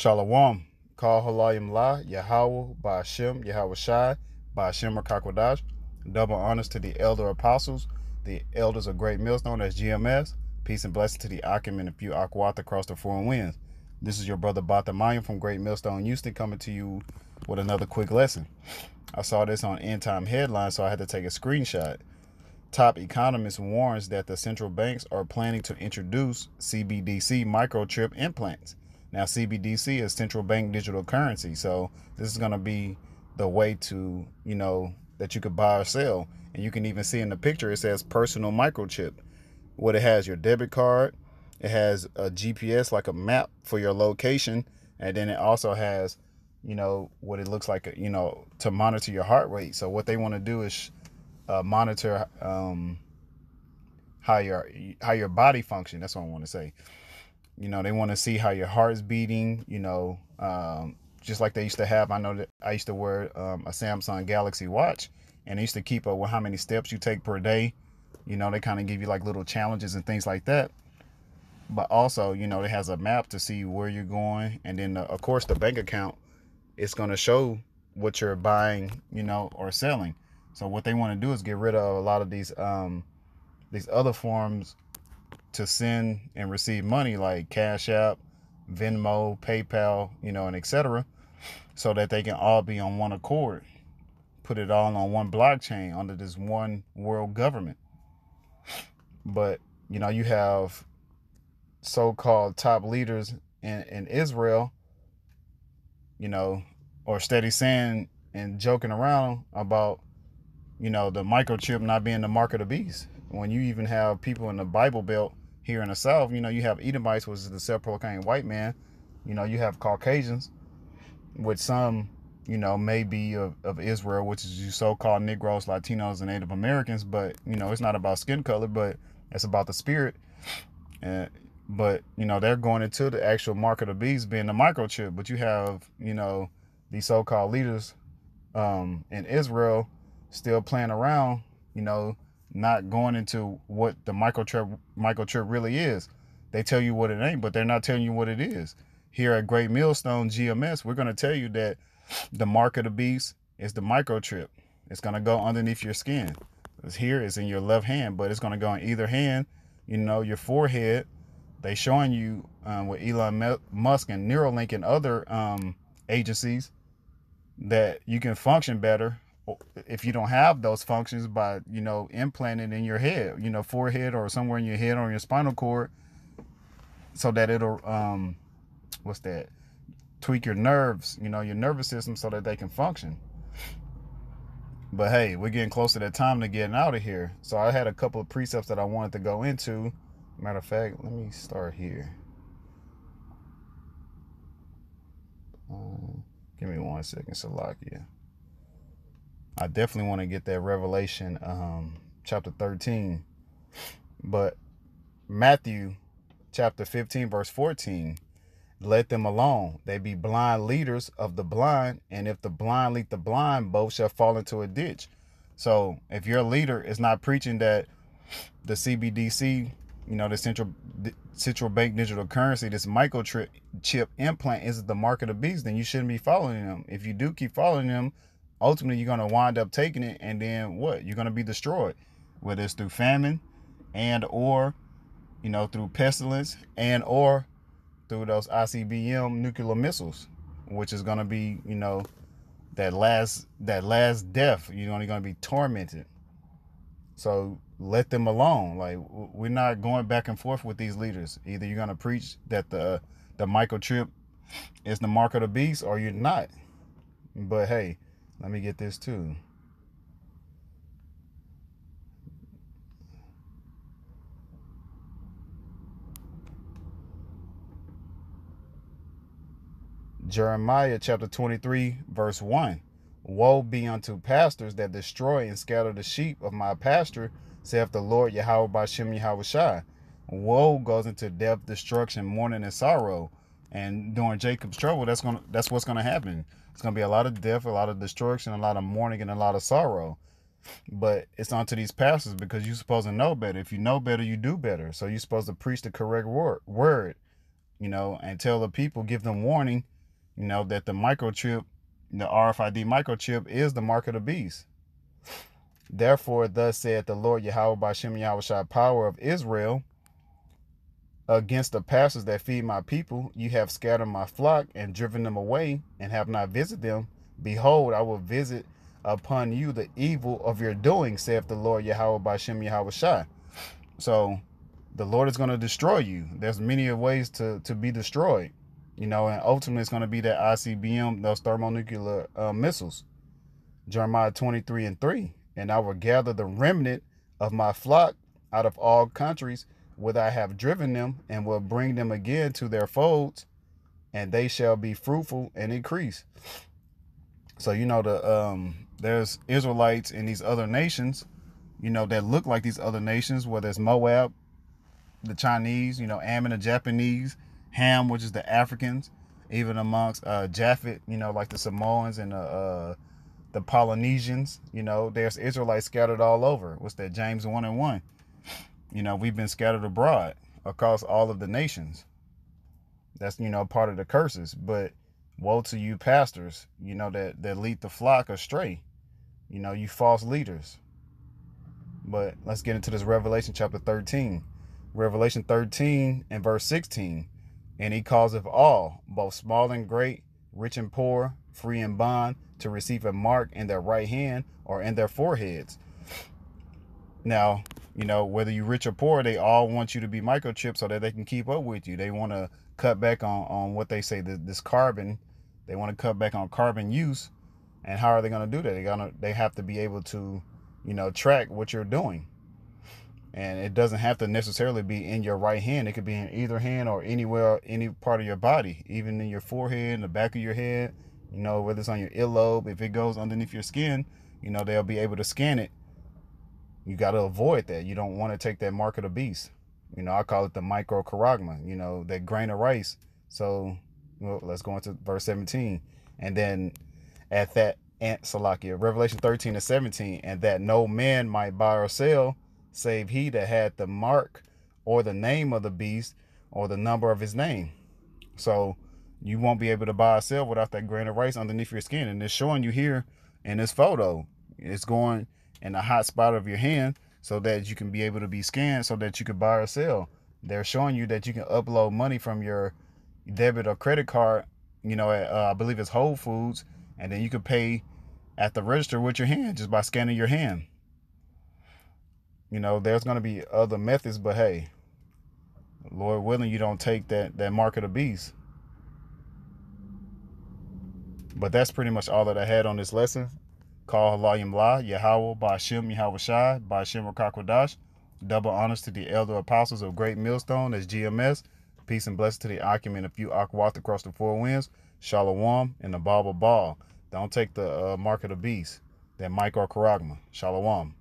Shalom. Call Halayim La, Yahweh, Ba'ashem, Yahweh Shai, Ba'ashem Rakakwadash. Double honors to the elder apostles, the elders of Great Millstone, that's GMS. Peace and blessing to the Akim and a few Akwat across the four winds. This is your brother Batamayim from Great Millstone, Houston, coming to you with another quick lesson. I saw this on End Time Headlines, so I had to take a screenshot. Top economist warns that the central banks are planning to introduce CBDC microchip implants. Now, CBDC is central bank digital currency. So this is going to be the way to, that you could buy or sell. And you can even see in the picture, it says personal microchip. What it has, your debit card. It has a GPS, like a map for your location. And then it also has, what it looks like, to monitor your heart rate. So what they want to do is monitor how your body function. That's what I want to say. They want to see how your heart's beating, just like they used to have. I know that I used to wear a Samsung Galaxy watch, and they used to keep up with how many steps you take per day. They kind of give you like little challenges and things like that. But also, it has a map to see where you're going. And then, of course, the bank account is going to show what you're buying, or selling. So what they want to do is get rid of a lot of these other forms to send and receive money, like Cash App, Venmo, PayPal, and etc., so that they can all be on one accord, put it all on one blockchain under this one world government. But you have so-called top leaders in Israel, or steady saying and joking around about the microchip not being the mark of the beast. When you even have people in the Bible Belt here in the South, you have Edomites, which is the self-proclaimed white man. You have Caucasians, which some, may be of Israel, which is you so-called Negroes, Latinos, and Native Americans. But, it's not about skin color, but it's about the spirit. But, they're going into the actual mark of the beast being the microchip. But you have, these so-called leaders in Israel still playing around, not going into what the microchip really is. They tell you what it ain't, but they're not telling you what it is. Here at Great Millstone GMS, we're going to tell you that the mark of the beast is the microchip. It's going to go underneath your skin. It's here, it's in your left hand, but it's going to go in either hand, your forehead. They showing you with Elon Musk and Neuralink and other agencies that you can function better if you don't have those functions by, implanting in your head, forehead or somewhere in your head or your spinal cord, so that it'll, tweak your nerves, your nervous system so that they can function. But hey, we're getting close to that time to getting out of here. So I had a couple of precepts that I wanted to go into. Matter of fact, let me start here. Give me 1 second, Salakia. I definitely want to get that Revelation chapter 13. But Matthew chapter 15 verse 14, let them alone. They be blind leaders of the blind, and if the blind lead the blind, both shall fall into a ditch. So if your leader is not preaching that the CBDC, the central bank digital currency, this microchip implant is the mark of the beast, then you shouldn't be following them. If you do keep following them, ultimately you're going to wind up taking it, and then what? You're going to be destroyed, whether it's through famine and or, through pestilence and or through those ICBM nuclear missiles, which is going to be, that last death. You're only going to be tormented. So let them alone. Like, we're not going back and forth with these leaders. Either you're going to preach that the microchip is the mark of the beast, or you're not. But hey, let me get this too. Jeremiah chapter 23 verse 1. Woe be unto pastors that destroy and scatter the sheep of my pasture, saith the Lord Yahweh Ba'ashem Yahweh Shai. Woe goes into death, destruction, mourning, and sorrow. And during Jacob's trouble, that's what's gonna happen. It's gonna be a lot of death, a lot of destruction, a lot of mourning, and a lot of sorrow. But it's onto these pastors, because you're supposed to know better. If you know better, you do better. So you're supposed to preach the correct word, and tell the people, give them warning, that the microchip, the RFID microchip, is the mark of the beast. Therefore, thus saith the Lord Yahweh Ba'Shem Yahweh Shai, power of Israel, against the pastors that feed my people, you have scattered my flock and driven them away, and have not visited them. Behold, I will visit upon you the evil of your doing, saith the Lord Yahweh Ba'Shem Yahweh Shai. So the Lord is going to destroy you. There's many ways to be destroyed, and ultimately it's going to be that ICBM, those thermonuclear missiles. Jeremiah 23:3. And I will gather the remnant of my flock out of all countries whither I have driven them, and will bring them again to their folds, and they shall be fruitful and increase. So there's Israelites in these other nations, that look like these other nations, whether it's Moab, the Chinese, Ammon, the Japanese, Ham, which is the Africans, even amongst Japhet, like the Samoans and the Polynesians. There's Israelites scattered all over. What's that? James 1:1. We've been scattered abroad across all of the nations. That's, part of the curses. But woe to you pastors, that lead the flock astray. You false leaders. But let's get into this Revelation chapter 13. Revelation 13 and verse 16. And he causeth all, both small and great, rich and poor, free and bond, to receive a mark in their right hand or in their foreheads. Now, whether you're rich or poor, they all want you to be microchipped so that they can keep up with you. They want to cut back on what they say, this carbon. They want to cut back on carbon use. And how are they going to do that? They have to be able to, track what you're doing. And it doesn't have to necessarily be in your right hand. It could be in either hand or anywhere, any part of your body, even in your forehead, in the back of your head, whether it's on your earlobe. If it goes underneath your skin, they'll be able to scan it. You got to avoid that. You don't want to take that mark of the beast. I call it the micro Charagma, that grain of rice. So let's go into verse 17. And then at that, Salakia, Revelation 13 and 17, and that no man might buy or sell, save he that had the mark or the name of the beast or the number of his name. So you won't be able to buy or sell without that grain of rice underneath your skin. And it's showing you here in this photo. It's going in the hot spot of your hand so that you can be able to be scanned so that you can buy or sell. They're showing you that you can upload money from your debit or credit card, at I believe it's Whole Foods, and then you can pay at the register with your hand just by scanning your hand. There's going to be other methods, but hey, Lord willing, you don't take that mark of the beast. But that's pretty much all that I had on this lesson. Call Halayim La, Yahweh, Ba'Shem, Yahweh Shai, Ba'Shem Rakakwadash. Double honors to the elder apostles of Great Millstone, as GMS. Peace and blessings to the Akim and a few Akwath across the four winds. Shalom and the Baba Ball. Don't take the mark of the beast, that micro Charagma. Shalom.